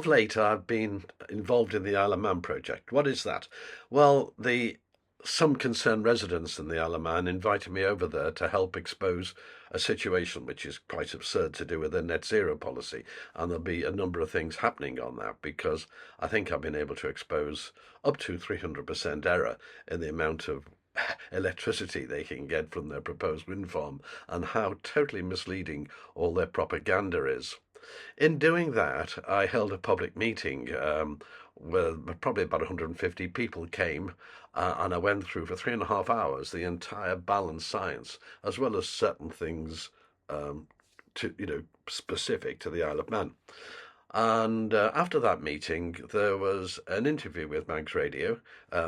of late, I've been involved in the Isle of Man project. What is that? Well, some concerned residents in the Isle of Man invited me over there to help expose a situation which is quite absurd to do with their net zero policy. And there'll be a number of things happening on that because I think I've been able to expose up to 300% error in the amount of electricity they can get from their proposed wind farm and how totally misleading all their propaganda is. In doing that, I held a public meeting where probably about 150 people came, and I went through for 3.5 hours the entire balanced science, as well as certain things specific to the Isle of Man. And after that meeting, there was an interview with Manx Radio.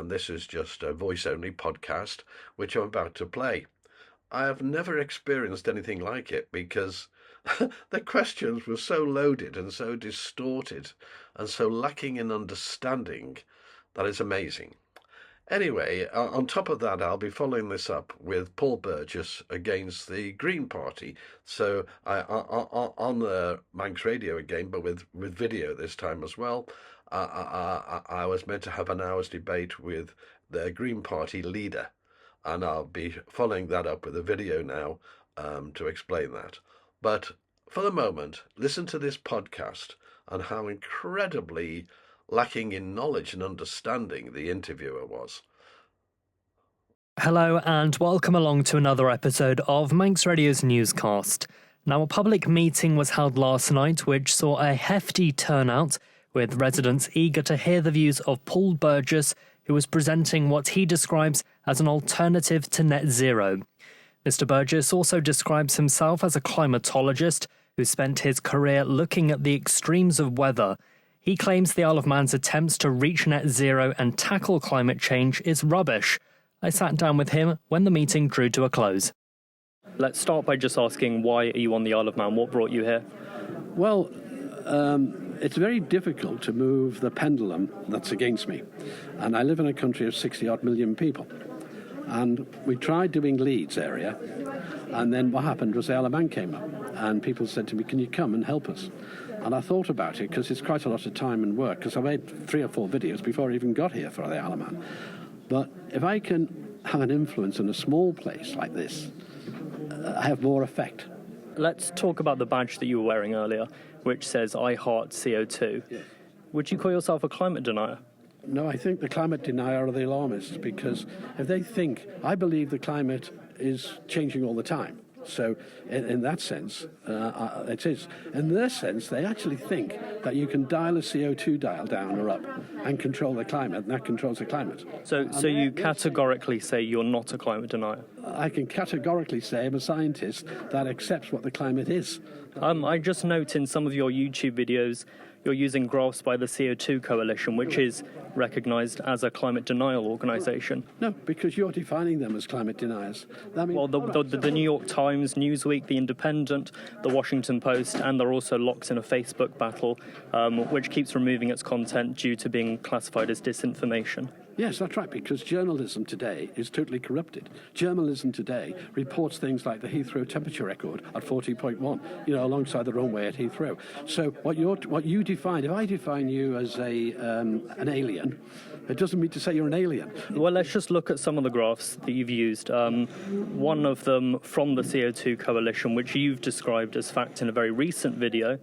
This is just a voice-only podcast, which I'm about to play. I have never experienced anything like it because the questions were so loaded and so distorted and so lacking in understanding that it's amazing. Anyway, on top of that, I'll be following this up with Paul Burgess against the Green Party. So on the Manx Radio again, but with video this time as well. I was meant to have an hour's debate with the Green Party leader, and I'll be following that up with a video now to explain that. But for the moment, listen to this podcast and how incredibly lacking in knowledge and understanding the interviewer was. Hello and welcome along to another episode of Manx Radio's newscast. Now, a public meeting was held last night which saw a hefty turnout, with residents eager to hear the views of Paul Burgess, who was presenting what he describes as an alternative to net zero. Mr. Burgess also describes himself as a climatologist who spent his career looking at the extremes of weather. He claims the Isle of Man's attempts to reach net zero and tackle climate change is rubbish. I sat down with him when the meeting drew to a close. Let's start by just asking, why are you on the Isle of Man? What brought you here? Well, it's very difficult to move the pendulum that's against me. And I live in a country of 60-odd million people. And we tried doing Leeds area, and then what happened was the Isle of Man came up, and people said to me, can you come and help us? And I thought about it, because it's quite a lot of time and work, because I made 3 or 4 videos before I even got here for the Isle of Man. But if I can have an influence in a small place like this, I have more effect. Let's talk about the badge that you were wearing earlier, which says, I heart CO2. Yeah. Would you call yourself a climate denier? No, I think the climate denier are the alarmists, because if they think, I believe the climate is changing all the time. So in that sense, it is. In their sense, they actually think that you can dial a CO2 dial down or up and control the climate, and that controls the climate. So you categorically say you're not a climate denier? I can categorically say I'm a scientist that accepts what the climate is. I just note in some of your YouTube videos you're using graphs by the CO2 Coalition, which is recognised as a climate denial organisation. No, because you're defining them as climate deniers. Well, the New York Times, Newsweek, The Independent, The Washington Post, and they're also locked in a Facebook battle, which keeps removing its content due to being classified as disinformation. Yes, that's right, because journalism today is totally corrupted. Journalism today reports things like the Heathrow temperature record at 40.1, alongside the runway at Heathrow. So what you define, if I define you as an alien, it doesn't mean to say you're an alien. Well, let's just look at some of the graphs that you've used. One of them from the CO2 Coalition, which you've described as fact in a very recent video,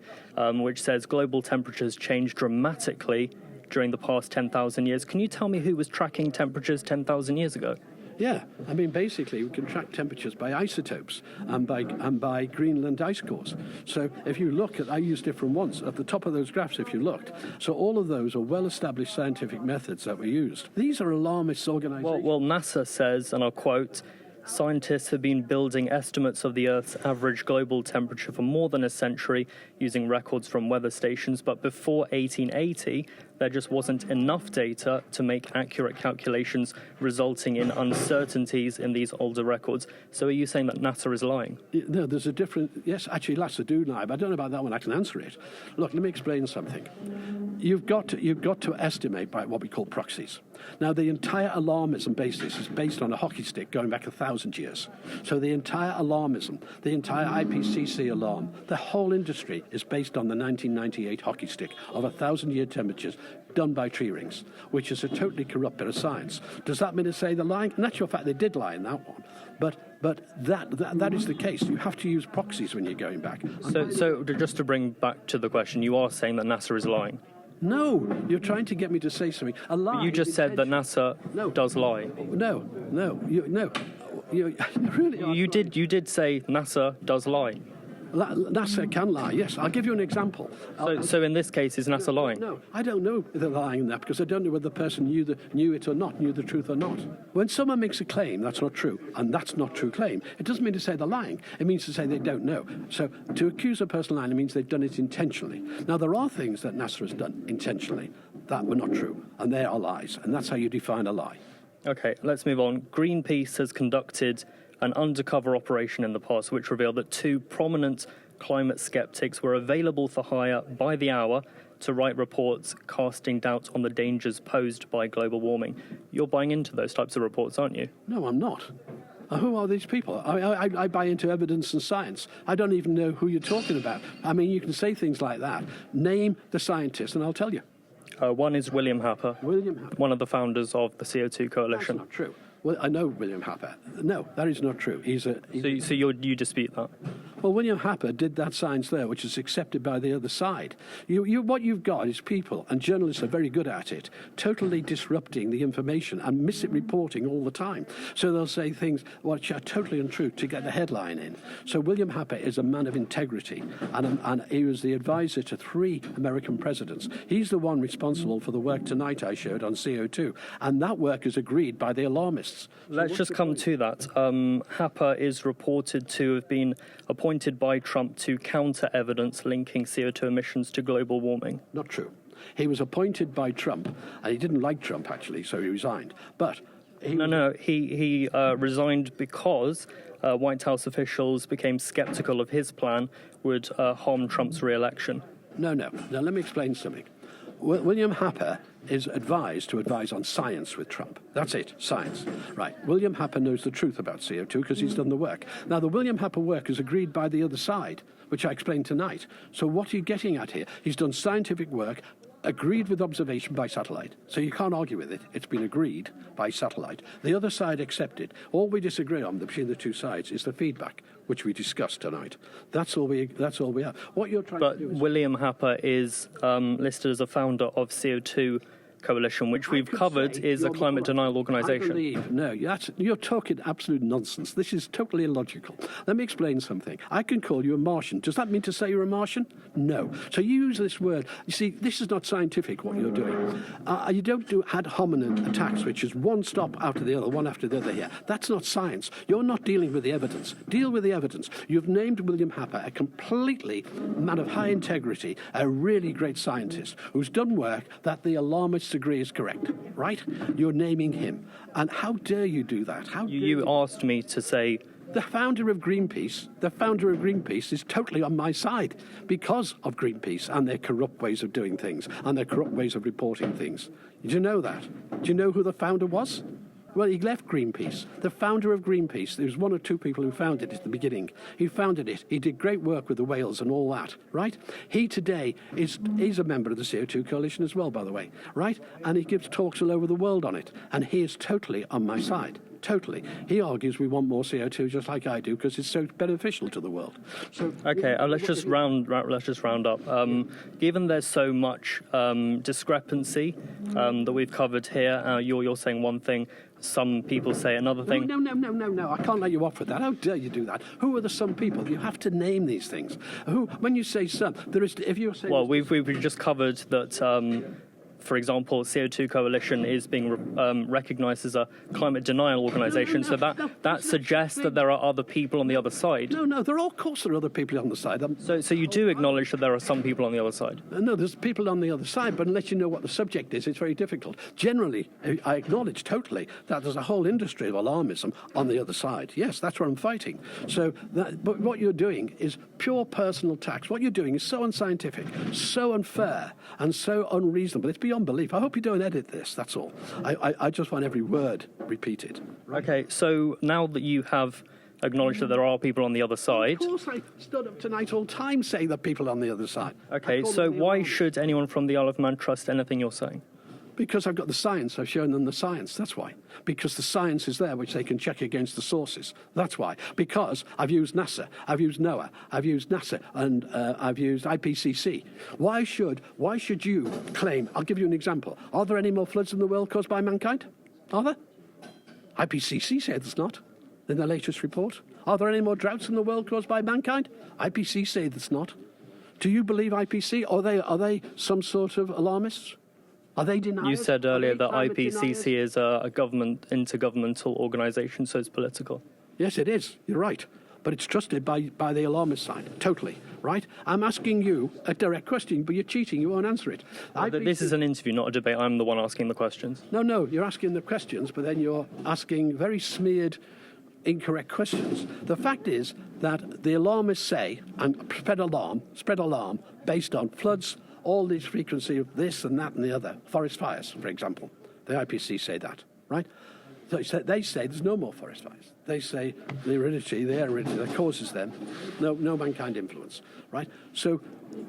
which says global temperatures change dramatically during the past 10,000 years. Can you tell me who was tracking temperatures 10,000 years ago? Yeah, I mean, basically, we can track temperatures by isotopes and by Greenland ice cores. So if you look at, I use different ones, at the top of those graphs, if you looked. So all of those are well-established scientific methods that were used. These are alarmist organizations. Well, NASA says, and I'll quote, scientists have been building estimates of the Earth's average global temperature for more than a century using records from weather stations, but before 1880, there just wasn't enough data to make accurate calculations, resulting in uncertainties in these older records. So are you saying that NASA is lying? No, there's a different... Yes, actually, NASA do lie, but I don't know about that one. I can answer it. Look, let me explain something. You've got to estimate by what we call proxies. Now, the entire alarmism basis is based on a hockey stick going back 1,000 years. So the entire alarmism, the entire IPCC alarm, the whole industry is based on the 1998 hockey stick of 1,000-year temperatures done by tree rings, which is a totally corrupt bit of science. Does that mean to say they're lying? In actual fact, they did lie in that one. But that is the case. You have to use proxies when you're going back. So just to bring back to the question, you are saying that NASA is lying? No, you're trying to get me to say something. A lie. But you just said that NASA does lie. No. You really are. You did say NASA does lie. NASA can lie, yes. I'll give you an example. So in this case, is NASA lying? No, I don't know if they're lying in that because I don't know whether the person knew it or not, knew the truth or not. When someone makes a claim, that's not true, and that's not true claim, it doesn't mean to say they're lying. It means to say they don't know. So to accuse a person lying, it means they've done it intentionally. Now, there are things that NASA has done intentionally that were not true, and they are lies, and that's how you define a lie. Okay, let's move on. Greenpeace has conducted an undercover operation in the past which revealed that 2 prominent climate skeptics were available for hire by the hour to write reports casting doubt on the dangers posed by global warming. You're buying into those types of reports, aren't you? No, I'm not. Who are these people? I buy into evidence and science. I don't even know who you're talking about. I mean, you can say things like that. Name the scientist and I'll tell you. One is William Happer, one of the founders of the CO2 Coalition. That's not true. Well, I know William Happer. No, that is not true. So you dispute that? Well, William Happer did that science there, which is accepted by the other side. What you've got is people, and journalists are very good at it, totally disrupting the information and misreporting all the time. So they'll say things which are totally untrue to get the headline in. So William Happer is a man of integrity, and he was the advisor to 3 American presidents. He's the one responsible for the work tonight I showed on CO2, and that work is agreed by the alarmists. Let's just come to that. Happer is reported to have been appointed by Trump to counter evidence linking CO2 emissions to global warming. Not true. He was appointed by Trump, and he didn't like Trump, actually, so he resigned. But he resigned because White House officials became skeptical of his plan would harm Trump's re-election. No. Now, let me explain something. William Happer is advised to advise on science with Trump. That's it, science. Right. William Happer knows the truth about CO2 because he's done the work. Now, the William Happer work is agreed by the other side, which I explained tonight. So what are you getting at here? He's done scientific work, agreed with observation by satellite. So you can't argue with it. It's been agreed by satellite. The other side accepted. All we disagree on between the two sides is the feedback, which we discussed tonight. That's all we have. What you're trying to do is... William Happer is listed as a founder of CO2 Coalition, which we've covered is a climate denial organisation. You're talking absolute nonsense. This is totally illogical. Let me explain something. I can call you a Martian. Does that mean to say you're a Martian? No. So you use this word. You see, this is not scientific, what you're doing. You don't do ad hominem attacks, which is one stop after the other, one after the other here. That's not science. You're not dealing with the evidence. Deal with the evidence. You've named William Happer a completely man of high integrity, a really great scientist who's done work that the alarmists agree is correct, right? You're naming him. And how dare you do that? You asked me to say... The founder of Greenpeace is totally on my side because of Greenpeace and their corrupt ways of doing things and their corrupt ways of reporting things. Did you know that? Do you know who the founder was? Well, he left Greenpeace. The founder of Greenpeace, there was 1 or 2 people who founded it at the beginning. He founded it. He did great work with the whales and all that, right? He today he's a member of the CO2 Coalition as well, by the way, right? And he gives talks all over the world on it. And he is totally on my side. Totally. He argues we want more CO2 just like I do because it's so beneficial to the world. So okay, let's just round up. Given there's so much discrepancy that we've covered here, you're saying one thing, some people say another thing. No. I can't let you off with that. How dare you do that? Who are the some people? You have to name these things. Who? When you say some, there is. If you're saying. Well, we've just covered that. for example, CO2 Coalition is being recognised as a climate denial organisation. So that suggests that there are other people on the other side. No, of course there are other people on the side. So you do acknowledge that there are some people on the other side? No, there's people on the other side, but unless you know what the subject is, it's very difficult. Generally, I acknowledge totally that there's a whole industry of alarmism on the other side. Yes, that's what I'm fighting. But what you're doing is pure personal attacks. What you're doing is so unscientific, so unfair, and so unreasonable. It's beyond belief. I hope you don't edit this, that's all. I just want every word repeated. Okay, so now that you have acknowledged that there are people on the other side... Of course, I stood up tonight all time saying that people on the other side. Okay, so why should anyone from the Isle of Man trust anything you're saying? Because I've got the science. I've shown them the science. That's why. Because the science is there, which they can check against the sources. That's why. Because I've used NASA, I've used NOAA, I've used NASA, and I've used IPCC. Why should you claim? I'll give you an example. Are there any more floods in the world caused by mankind? Are there? IPCC said there's not in their latest report. Are there any more droughts in the world caused by mankind? IPCC say there's not. Do you believe IPCC? Are they some sort of alarmists? Are they deniers? You said earlier that IPCC is a intergovernmental organisation, so it's political. Yes, it is. You're right. But it's trusted by the alarmist side, totally, right? I'm asking you a direct question, but you're cheating. You won't answer it. This is an interview, not a debate. I'm the one asking the questions. No, you're asking the questions, but then you're asking very smeared, incorrect questions. The fact is that the alarmists say, and spread alarm based on floods, all this frequency of this and that and the other. Forest fires, for example. The IPCC say that, right? So they say there's no more forest fires. They say the air aridity that causes them, no mankind influence, right? So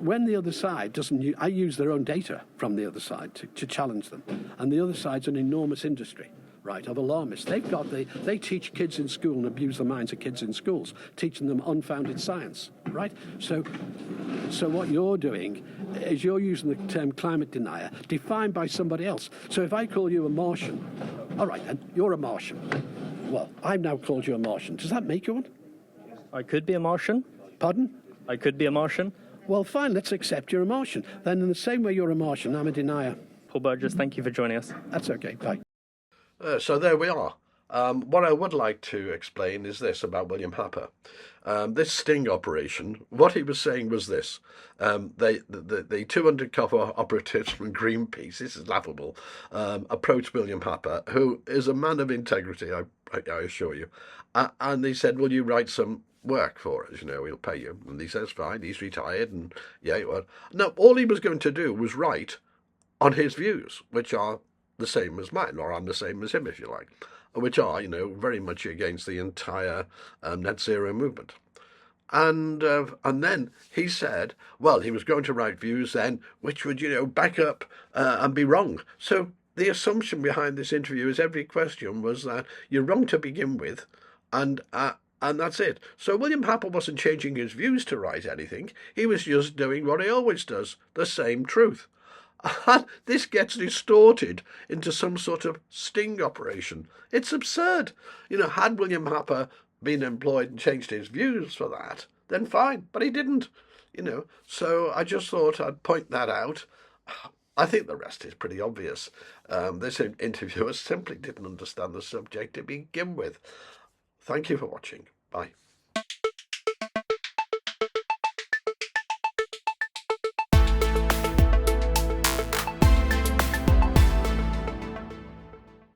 when the other side doesn't, I use their own data from the other side to challenge them. And the other side's an enormous industry, right, of alarmists. They teach kids in school and abuse the minds of kids in schools, teaching them unfounded science, right? So what you're doing is you're using the term climate denier defined by somebody else. So if I call you a Martian, all right, then you're a Martian. Well, I've now called you a Martian. Does that make you one? I could be a Martian. Pardon? I could be a Martian. Well, fine, let's accept you're a Martian. Then in the same way you're a Martian, I'm a denier. Paul Burgess, thank you for joining us. That's okay, bye. So there we are. What I would like to explain is this about William Happer. This sting operation, what he was saying was this. The two undercover operatives from Greenpeace, this is laughable, approached William Happer, who is a man of integrity, I assure you. And they said, will you write some work for us? We'll pay you. And he says, fine, he's retired. And yeah, well. No, all he was going to do was write on his views, which are the same as mine, or I'm the same as him, if you like, which are, very much against the entire net zero movement. And then he said, well, he was going to write views then, which would, back up and be wrong. So the assumption behind this interview is every question was that you're wrong to begin with, and that's it. So William Happer wasn't changing his views to write anything. He was just doing what he always does, the same truth. And this gets distorted into some sort of sting operation. It's absurd. Had William Happer been employed and changed his views for that, then fine. But he didn't, So I just thought I'd point that out. I think the rest is pretty obvious. This interviewer simply didn't understand the subject to begin with. Thank you for watching. Bye.